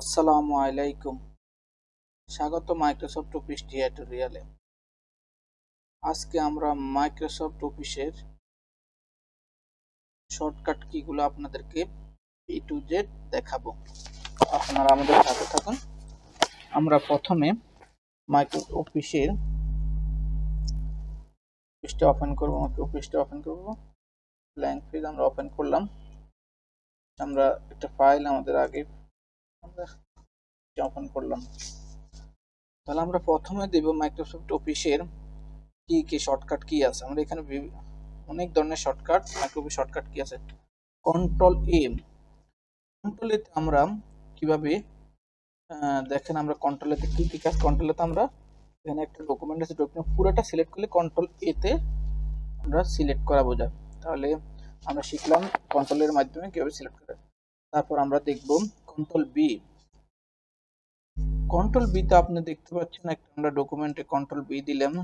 আসসালামু আলাইকুম। স্বাগত মাইক্রোসফট অফিস টিউটোরিয়ালে। আজকে আমরা মাইক্রোসফট অফিসের শর্টকাট কিগুলো আপনাদেরকে A to Z দেখাবো। আপনারা আমাদের সাথে থাকুন। আমরা প্রথমে মাইক্রোসফট অফিসের অফিসটা ওপেন করব। ব্ল্যাঙ্ক পেজ আমরা ওপেন করলাম। আমরা একটা ফাইল আমাদের আগে আমরা ওপেন করলাম। তাহলে আমরা প্রথমে দেব মাইক্রোসফট অফিসের কি শর্টকাট কি আছে। আমরা এখানে অনেক ধরনের শর্টকাট মাইক্রোসফট শর্টকাট কি আছে। কন্ট্রোল এ তে আমরা কিভাবে দেখেন, আমরা কন্ট্রোল এতে কি কাজ। কন্ট্রোল এতে আমরা এখানে একটা ডকুমেন্ট আছে, ডকুমেন্ট পুরোটা সিলেক্ট করলে কন্ট্রোল এ তে আমরা সিলেক্ট করা বোঝায়। তাহলে আমরা শিখলাম কন্ট্রোল এর মাধ্যমে কিভাবে সিলেক্ট করে। তারপর আমরা দেখব কন্ট্রোল বি। কন্ট্রোল বি তে আপনি দেখতে পাচ্ছেন একটা আমরা ডকুমেন্টে কন্ট্রোল বি দিলাম।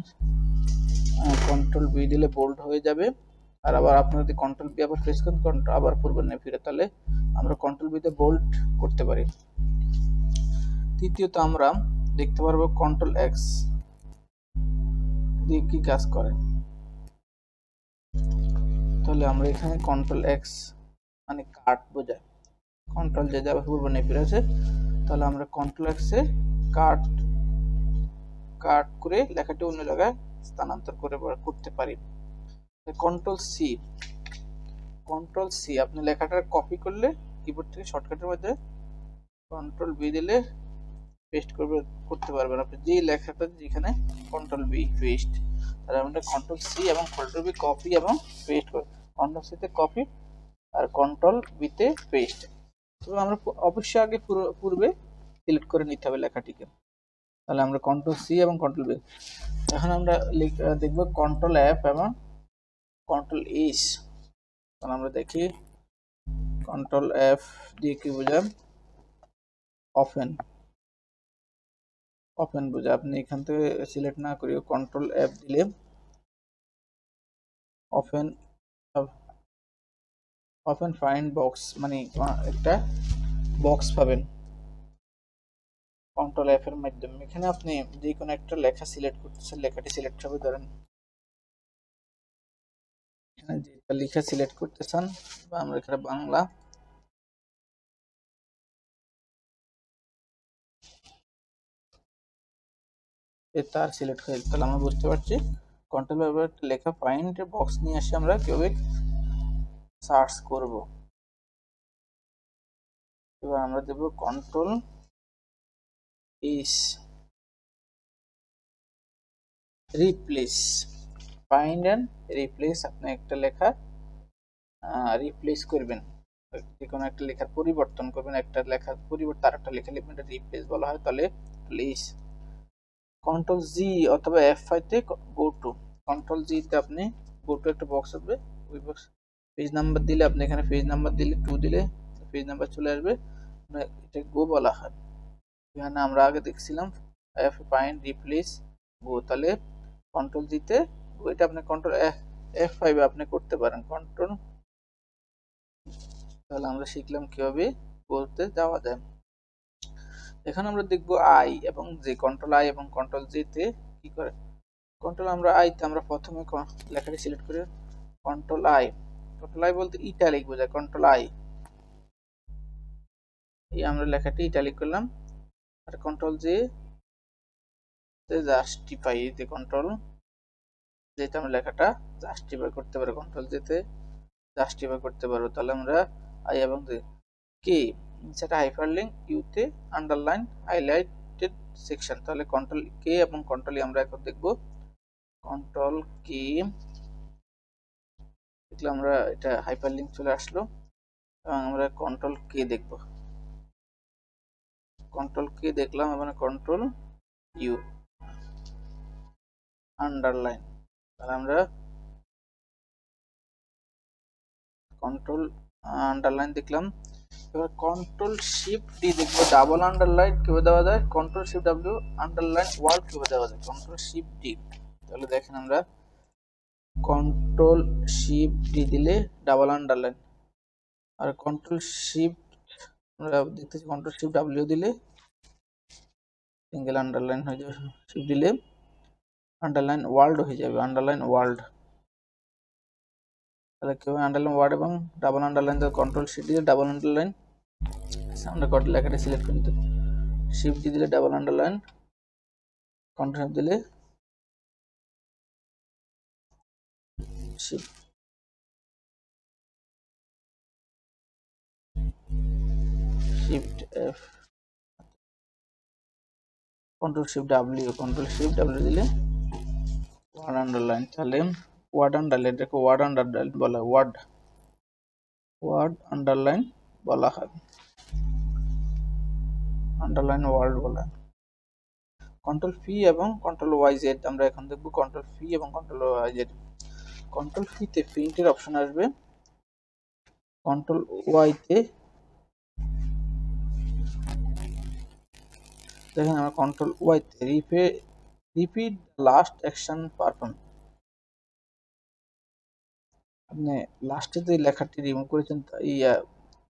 কন্ট্রোল বি দিলে বোল্ড হয়ে যাবে। আর আবার আপনি যদি কন্ট্রোল বি আবার প্রেস করেন, কন্ট্রোল আবার করবেন না ফিরে, তাহলে আমরা কন্ট্রোল বি তে বোল্ড করতে পারি। তৃতীয়ত আমরা দেখতে পারবো কন্ট্রোল এক্স দিয়ে কি কাজ করে। তাহলে আমরা এখানে কন্ট্রোল এক্স মানে কাট বোঝায়। কন্ট্রোল যে যাবে পূর্ব নিয়ে ফিরে আছে, তাহলে আমরা কন্ট্রোল এক্স এ কাট করে লেখাটি অন্য জায়গায় স্থানান্তর করতে পারি। কন্ট্রোল সি আপনি লেখাটা কপি করলে কিবোর্ড থেকে শর্টকাটের মধ্যে কন্ট্রোল বি দিলে পেস্ট করতে পারবেন। আপনি যে লেখাটা যেখানে কন্ট্রোল বি পেস্ট, তাহলে আমরা কন্ট্রোল সি এবং কন্ট্রোল বি কপি এবং পেস্ট করি। কন্ট্রোল সি তে কপি আর কন্ট্রোল বি তে পেস্ট। তো আমরা অবশ্যই আগে পূর্বে সিলেক্ট করে নিতে হবে লেখাটিকে। তাহলে আমরা কন্ট্রোল সি এবং কন্ট্রোল বি। এখন আমরা দেখব কন্ট্রোল এফ এবং কন্ট্রোল এস। তাহলে আমরা দেখি কন্ট্রোল এফ দিয়ে কি বোঝায়, ওপেন বোঝায়। আপনি এখান থেকে সিলেক্ট না করে কন্ট্রোল এফ দিলে ওপেন ফাইন্ড বক্স মানে একটা বক্স পাবেন কন্ট্রোল এফ এর মাধ্যমে। এখানে আপনি যে কোনো একটা লেখা সিলেক্ট করতেছেন, লেখাটি সিলেক্ট হবে। ধরেন এখানে যেটা লেখা সিলেক্ট করতেছেন, বা আমরা এখানে বাংলা, তার সিলেক্ট হয়ে গেল। তাহলে আমরা বুঝতে পারছি কন্ট্রোল এফ এর লেখা ফাইন্ড বক্স নিয়ে আসে আমরা কিভাবে সার্চ করব। এবার আমরা দেব control S replace, find and replace. আপনি একটা লেখা রিপ্লেস করবেন, যে কোনো একটা লেখার পরিবর্তন করবেন, একটা লেখার পরিবর্তে আরেকটা লেখা লিখবেন, এটা রিপ্লেস বলা হয়। তাহলে প্লিজ কন্ট্রোল জি অথবা F5 তে গো টু। কন্ট্রোল জি তে আপনি গো টু একটা বক্স হবে, ওই বক্স পেজ নাম্বার দিলে আপনি এখানে পেজ নাম্বার দিলে 2 দিলে পেজ নাম্বার চলে আসবে, এটা গো বলা হয়। এখানে আমরা আগে দেখছিলাম ফাইন্ড রিপ্লেস গো, তাহলে কন্ট্রোল জি তে ওইটা আপনি কন্ট্রোল F5 আপনি করতে পারেন কন্ট্রোল। তাহলে আমরা শিখলাম কিভাবে বলতে যাওয়া যায়। এখানে আমরা দেখব আই এবং জে। কন্ট্রোল আই এবং কন্ট্রোল জে তে কি করে। কন্ট্রোল আই তে আমরা প্রথমে লেখাটি সিলেক্ট করে কন্ট্রোল আই বলতে ইটালিক বোঝায়। কন্ট্রোল আই এই আমরা লেখাটি ইটালিক করলাম। আর কন্ট্রোল জে তে জাস্টিফাই, তে কন্ট্রোল যেটা আমরা লেখাটা জাস্টিফাই করতে পারি, কন্ট্রোল জে তে জাস্টিফাই করতে পারবো। তাহলে আমরা আই এবং জে কে সেটা হাইপারলিংক, ইউ তে আন্ডারলাইন হাইলাইটেড সেকশন। তাহলে কন্ট্রোল কে এবং কন্ট্রোল ই আমরা এখন দেখব। কন্ট্রোল কে দেখলে আমরা এটা হাইপারলিংক চলে আসলো, এবং আমরা কন্ট্রোল কে দেখব। কন্ট্রোল কে দেখলাম এবং কন্ট্রোল ইউ আন্ডারলাইন। তাহলে আমরা কন্ট্রোল আন্ডারলাইন দেখলাম। এবার কন্ট্রোল শিফট ডি দেখবো, ডাবল আন্ডারলাইন কিভাবে দেওয়া যায়, control shift W underline word কিভাবে দেওয়া যায়, কন্ট্রোল শিফট ডি। তাহলে দেখেন আমরা কন্ট্রোল শিফট ডি দিলে ডাবল আন্ডারলাইন, আর কন্ট্রোল শিফট আমরা দেখতেছি কন্ট্রোল শিফট ডাব্লিউ দিলে সিঙ্গেল আন্ডারলাইন হয়ে যাবে, শিফট দিলে আন্ডারলাইন ওয়ার্ল্ড হয়ে যাবে, আন্ডারলাইন ওয়ার্ল্ড। তাহলে কেউ আন্ডারলাইন ওয়ার্ড এবং ডাবল আন্ডারলাইন কন্ট্রোল শিফট দিয়ে ডাবল আন্ডারলাইন আমরা লেখাটা সিলেক্ট করে নিতে, শিফট দিয়ে দিলে ডাবল আন্ডারলাইন, কন্ট্রোল দিলে shift shift F, control shift W দিলে ওয়ার্ড আন্ডারলাইন। তাহলে ওয়ার্ড আন্ডারলাইন, এটাকে ওয়ার্ড আন্ডারলাইন বলা হয়, ওয়ার্ড আন্ডারলাইন বলা হয়, আন্ডারলাইন ওয়ার্ড বলা হয়। কন্ট্রোল পি এবং কন্ট্রোল ওয়াই জেড আমরা এখন দেখব, কন্ট্রোল পি এবং control Y Z. Control P তে প্রিন্টের অপশন আসবে, কন্ট্রোল ওয়াই তে দেখেন আমরা কন্ট্রোল ওয়াই তে রিপিট লাস্ট অ্যাকশন পারফর্ম, আপনি লাস্টে যে লেখাটি রিমুভ করেছেন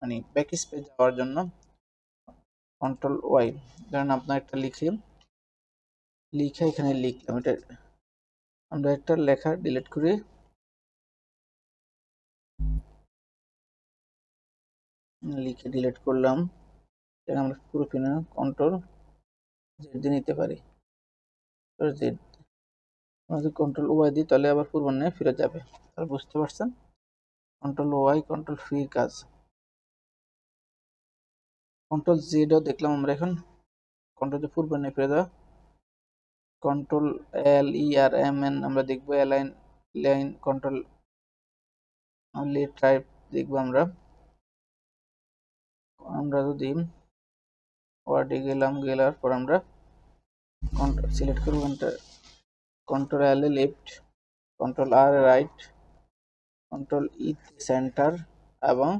মানে ব্যাক স্পেস যাওয়ার জন্য কন্ট্রোল ওয়াই, ধরেন আপনার একটা লিখে এখানে লিখলাম, এটা আমরা একটা লেখা ডিলিট করে লিখে ডিলিট করলাম, এটা আমরা পুরো পিনে কন্ট্রোল জেড দিয়ে নিতে পারি, জেড আমাদের কন্ট্রোল ওয়াই দিই তাহলে আবার পূর্বান্নে ফিরে যাবে, তাহলে বুঝতে পারছেন কন্ট্রোল ওয়াই কন্ট্রোল ফির কাজ। কন্ট্রোল জেডও দেখলাম আমরা, এখন কন্ট্রোল যে পূর্বান্নে ফিরে যাওয়া, control L E R M N আমরা দেখবো, align line control let type দেখবো আমরা যদি ওয়ার্ডে গেলার পর আমরা কন্ট্রোল সিলেক্ট করব, control L A left, control R right, control E center এবং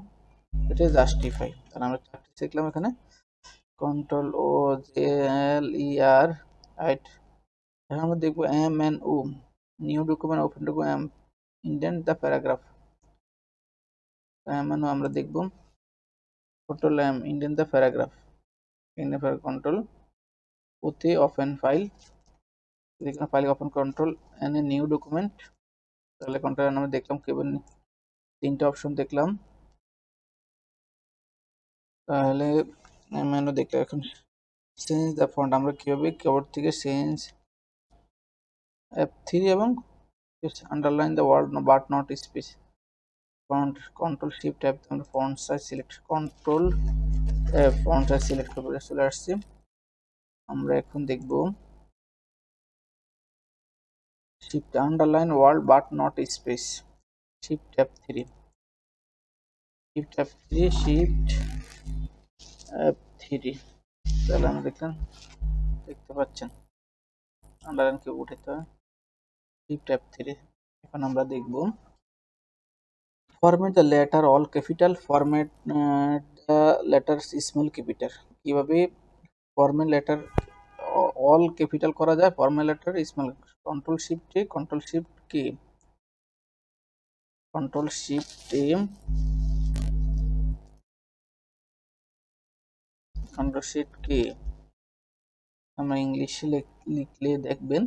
এটা জাস্টিফাই। তাহলে আমরা চারটি শিখলাম এখানে, কন্ট্রোল ও J L E R right. এখন আমরা দেখবো M N O, new document open document indent the paragraph, M N O আমরা দেখবো, control M indent the paragraph, control ওতে ওপেন ফাইল, দেখলাম file open, control N A new document, তাহলে control N আমরা দেখলাম কেবল তিনটা অপশন দেখলাম, তাহলে মেনু দেখলাম। এখন চেঞ্জ দ্য ফন্ট আমরা কিভাবে কিবোর্ড থেকে চেঞ্জ F3 এবং underline the word but not space, font control shift F আমরা font size select, control F font size select করে চলে আসছে। আমরা এখন দেখব shift underline word but not space, shift F3, shift F3, shift F3, তাহলে আমরা দেখতে পাচ্ছেন আন্ডারলাইন কি উঠাতে হয়, শিফট F3। এখন আমরা দেখব format the letter all capital, format the letters small capital, কিভাবে ফরম্যাট লেটার অল ক্যাপিটাল করা যায়, format letter small, control shift A, control shift K, control shift A, control shift K, আমরা ইংলিশে লিখলে দেখবেন,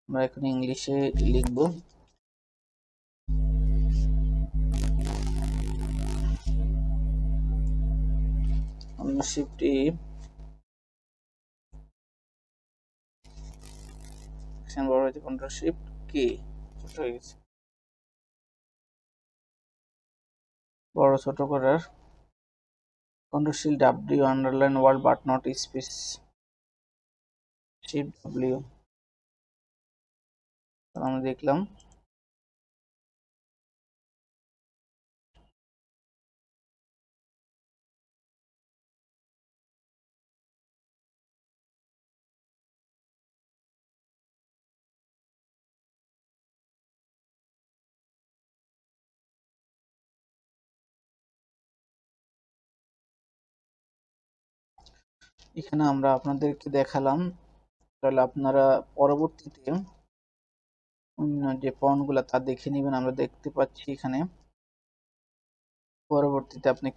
আমরা এখন ইংলিশে লিখব, শিফট এ, বড় হয়েছে, কন্ট্রোল শিফট কে, ছোট হয়ে গেছে, বড় ছোট করার, control shift W underline word but not space, shift W, আমরা দেখলাম এখানে আমরা আপনাদেরকে দেখালাম, তাহলে আপনারা পরবর্তীতে অন্য যে ফন্টগুলো তা দেখে নেবেন। আমরা দেখতে পাচ্ছি এখানে পরবর্তীতে আপনি